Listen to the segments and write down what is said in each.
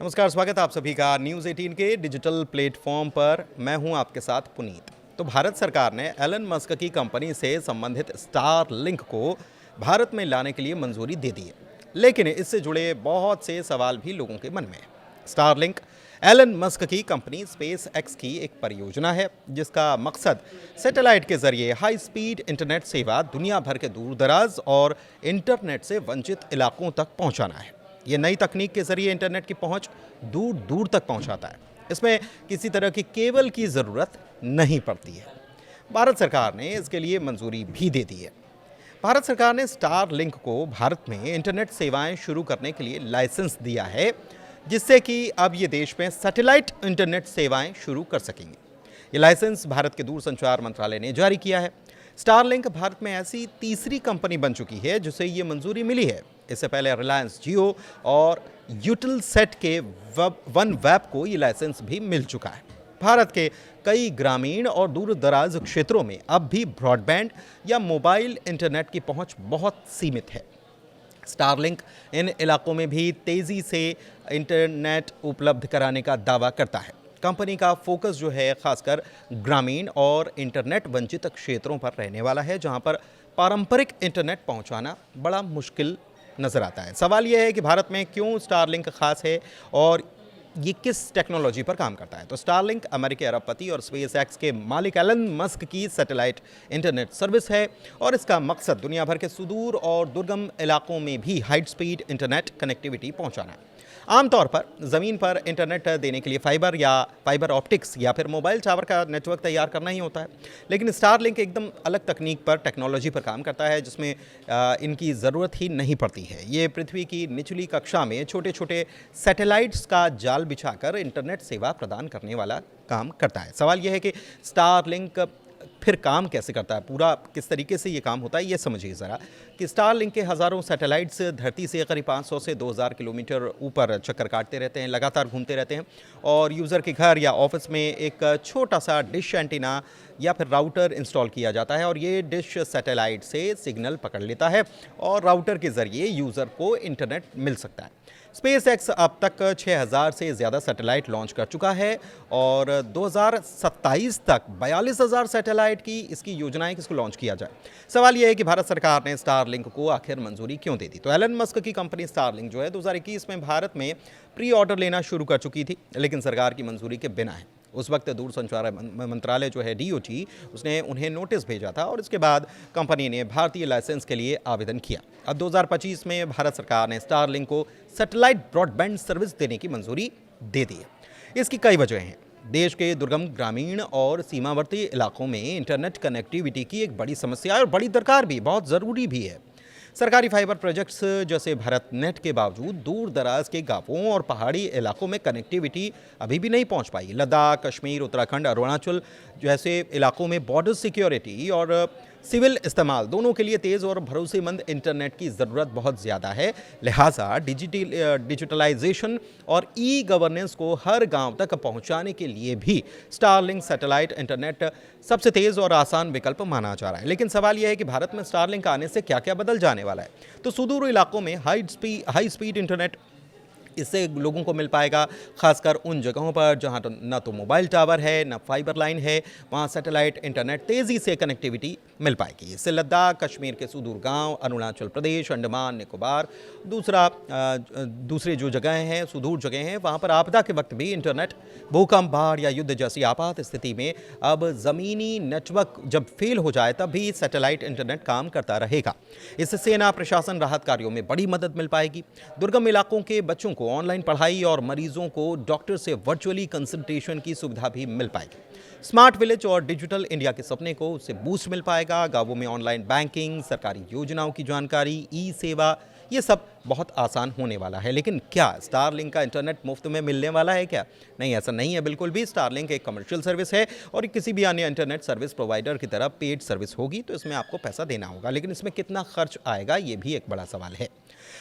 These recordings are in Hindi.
नमस्कार, स्वागत है आप सभी का न्यूज़ 18 के डिजिटल प्लेटफॉर्म पर। मैं हूं आपके साथ पुनीत। तो भारत सरकार ने एलन मस्क की कंपनी से संबंधित स्टारलिंक को भारत में लाने के लिए मंजूरी दे दी है, लेकिन इससे जुड़े बहुत से सवाल भी लोगों के मन में हैं। स्टारलिंक एलन मस्क की कंपनी स्पेस एक्स की एक परियोजना है जिसका मकसद सैटेलाइट के जरिए हाई स्पीड इंटरनेट सेवा दुनिया भर के दूर दराज और इंटरनेट से वंचित इलाकों तक पहुंचाना है। ये नई तकनीक के जरिए इंटरनेट की पहुंच दूर दूर तक पहुंचाता है। इसमें किसी तरह की केबल की ज़रूरत नहीं पड़ती है। भारत सरकार ने इसके लिए मंजूरी भी दे दी है। भारत सरकार ने स्टारलिंक को भारत में इंटरनेट सेवाएं शुरू करने के लिए लाइसेंस दिया है, जिससे कि अब ये देश में सैटेलाइट इंटरनेट सेवाएं शुरू कर सकेंगे। ये लाइसेंस भारत के दूरसंचार मंत्रालय ने जारी किया है। स्टारलिंक भारत में ऐसी तीसरी कंपनी बन चुकी है जिसे ये मंजूरी मिली है। इससे पहले रिलायंस जियो और यूटिलसेट के वन वेब को ये लाइसेंस भी मिल चुका है। भारत के कई ग्रामीण और दूर दराज क्षेत्रों में अब भी ब्रॉडबैंड या मोबाइल इंटरनेट की पहुंच बहुत सीमित है। स्टारलिंक इन इलाकों में भी तेज़ी से इंटरनेट उपलब्ध कराने का दावा करता है। कंपनी का फोकस जो है खासकर ग्रामीण और इंटरनेट वंचित क्षेत्रों पर रहने वाला है, जहां पर पारंपरिक इंटरनेट पहुंचाना बड़ा मुश्किल नज़र आता है। सवाल यह है कि भारत में क्यों स्टारलिंक खास है और ये किस टेक्नोलॉजी पर काम करता है। तो स्टारलिंक अमेरिकी अरबपति और स्पेस एक्स के मालिक एलन मस्क की सैटेलाइट इंटरनेट सर्विस है और इसका मकसद दुनिया भर के सुदूर और दुर्गम इलाकों में भी हाई स्पीड इंटरनेट कनेक्टिविटी पहुंचाना है। आमतौर पर ज़मीन पर इंटरनेट देने के लिए फाइबर ऑप्टिक्स या फिर मोबाइल टावर का नेटवर्क तैयार करना ही होता है, लेकिन स्टारलिंक एकदम अलग तकनीक पर टेक्नोलॉजी पर काम करता है जिसमें इनकी ज़रूरत ही नहीं पड़ती है। ये पृथ्वी की निचली कक्षा में छोटे छोटे सैटेलाइट्स का जाल बिछाकर इंटरनेट सेवा प्रदान करने वाला काम करता है। सवाल यह है कि स्टारलिंक फिर काम कैसे करता है, पूरा किस तरीके से ये काम होता है, ये समझिए ज़रा कि स्टारलिंक के हज़ारों सैटेलाइट्स धरती से करीब 500 से 2000 किलोमीटर ऊपर चक्कर काटते रहते हैं, लगातार घूमते रहते हैं और यूज़र के घर या ऑफिस में एक छोटा सा डिश एंटीना या फिर राउटर इंस्टॉल किया जाता है और ये डिश सैटेलाइट से सिग्नल पकड़ लेता है और राउटर के ज़रिए यूज़र को इंटरनेट मिल सकता है। स्पेस एक्स अब तक 6000 से ज़्यादा सैटेलाइट लॉन्च कर चुका है और 2027 तक 42000 सैटेलाइट की इसकी योजना है कि इसको लॉन्च किया जाए। सवाल यह है कि भारत सरकार ने स्टारलिंक को आखिर मंजूरी क्यों दे दी। तो एलन मस्क की कंपनी स्टारलिंक जो है 2021 में भारत में प्री ऑर्डर लेना शुरू कर चुकी थी, लेकिन सरकार की मंजूरी के बिना है। उस वक्त दूरसंचार मंत्रालय जो है DOT, उसने उन्हें नोटिस भेजा था और इसके बाद कंपनी ने भारतीय लाइसेंस के लिए आवेदन किया। अब 2025 में भारत सरकार ने स्टारलिंक को सैटेलाइट ब्रॉडबैंड सर्विस देने की मंजूरी दे दी है। इसकी कई वजह हैं। देश के दुर्गम ग्रामीण और सीमावर्ती इलाकों में इंटरनेट कनेक्टिविटी की एक बड़ी समस्या है और बड़ी दरकार भी, बहुत ज़रूरी भी है। सरकारी फाइबर प्रोजेक्ट्स जैसे भारत नेट के बावजूद दूर दराज के गांवों और पहाड़ी इलाकों में कनेक्टिविटी अभी भी नहीं पहुंच पाई। लद्दाख, कश्मीर, उत्तराखंड, अरुणाचल जैसे इलाकों में बॉर्डर सिक्योरिटी और सिविल इस्तेमाल दोनों के लिए तेज़ और भरोसेमंद इंटरनेट की ज़रूरत बहुत ज़्यादा है। लिहाजा डिजिटलाइजेशन और गवर्नेंस को हर गांव तक पहुंचाने के लिए भी स्टारलिंक सैटेलाइट इंटरनेट सबसे तेज़ और आसान विकल्प माना जा रहा है। लेकिन सवाल यह है कि भारत में स्टारलिंक आने से क्या क्या बदल जाने वाला है। तो सुदूर इलाकों में हाई स्पीड इंटरनेट इससे लोगों को मिल पाएगा, खासकर उन जगहों पर जहां ना तो मोबाइल टावर है ना फाइबर लाइन है, वहां सैटेलाइट इंटरनेट तेज़ी से कनेक्टिविटी मिल पाएगी। इससे लद्दाख, कश्मीर के सुदूर गांव, अरुणाचल प्रदेश, अंडमान निकोबार, दूसरे जो जगह हैं, सुदूर जगह हैं, वहां पर आपदा के वक्त भी इंटरनेट, भूकंप, बाढ़ या युद्ध जैसी आपात स्थिति में अब ज़मीनी नेटवर्क जब फेल हो जाए तब भी सैटेलाइट इंटरनेट काम करता रहेगा। इससे सेना, प्रशासन, राहत कार्यों में बड़ी मदद मिल पाएगी। दुर्गम इलाकों के बच्चों को ऑनलाइन पढ़ाई और मरीजों को डॉक्टर से वर्चुअली कंसल्टेशन की सुविधा भी मिल पाएगी। स्मार्ट विलेज और डिजिटल इंडिया के सपने को उससे बूस्ट मिल पाएगा। गांवों में ऑनलाइन बैंकिंग, सरकारी योजनाओं की जानकारी, सेवा, ये सब बहुत आसान होने वाला है। लेकिन क्या स्टारलिंक का इंटरनेट मुफ्त में मिलने वाला है क्या? नहीं, ऐसा नहीं है बिल्कुल भी। स्टारलिंक एक कमर्शियल सर्विस है और किसी भी अन्य इंटरनेट सर्विस प्रोवाइडर की तरह पेड सर्विस होगी, तो इसमें आपको पैसा देना होगा। लेकिन इसमें कितना खर्च आएगा, ये भी एक बड़ा सवाल है।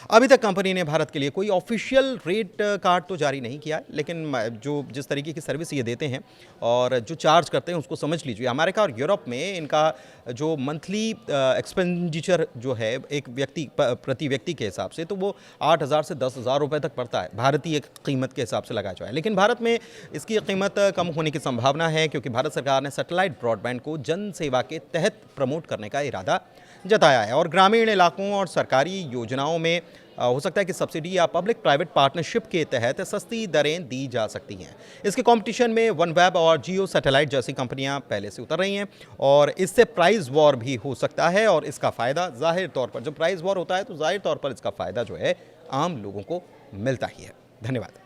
अभी तक कंपनी ने भारत के लिए कोई ऑफिशियल रेट कार्ड तो जारी नहीं किया है, लेकिन जो जिस तरीके की सर्विस ये देते हैं और जो चार्ज करते हैं उसको समझ लीजिए। अमेरिका और यूरोप में इनका जो मंथली एक्सपेंडिचर जो है एक व्यक्ति प्रति व्यक्ति के हिसाब से, तो वो 8,000 से 10,000 रुपये तक पड़ता है भारतीय कीमत के हिसाब से लगाया जाए। लेकिन भारत में इसकी कीमत कम होने की संभावना है, क्योंकि भारत सरकार ने सैटेलाइट ब्रॉडबैंड को जन सेवा के तहत प्रमोट करने का इरादा जताया है और ग्रामीण इलाकों और सरकारी योजनाओं में हो सकता है कि सब्सिडी या पब्लिक प्राइवेट पार्टनरशिप के तहत सस्ती दरें दी जा सकती हैं। इसके कंपटीशन में वनवेब और जियो सैटेलाइट जैसी कंपनियां पहले से उतर रही हैं और इससे प्राइस वॉर भी हो सकता है और इसका फ़ायदा ज़ाहिर तौर पर, जब प्राइस वॉर होता है तो ज़ाहिर तौर पर इसका फ़ायदा जो है आम लोगों को मिलता ही है। धन्यवाद।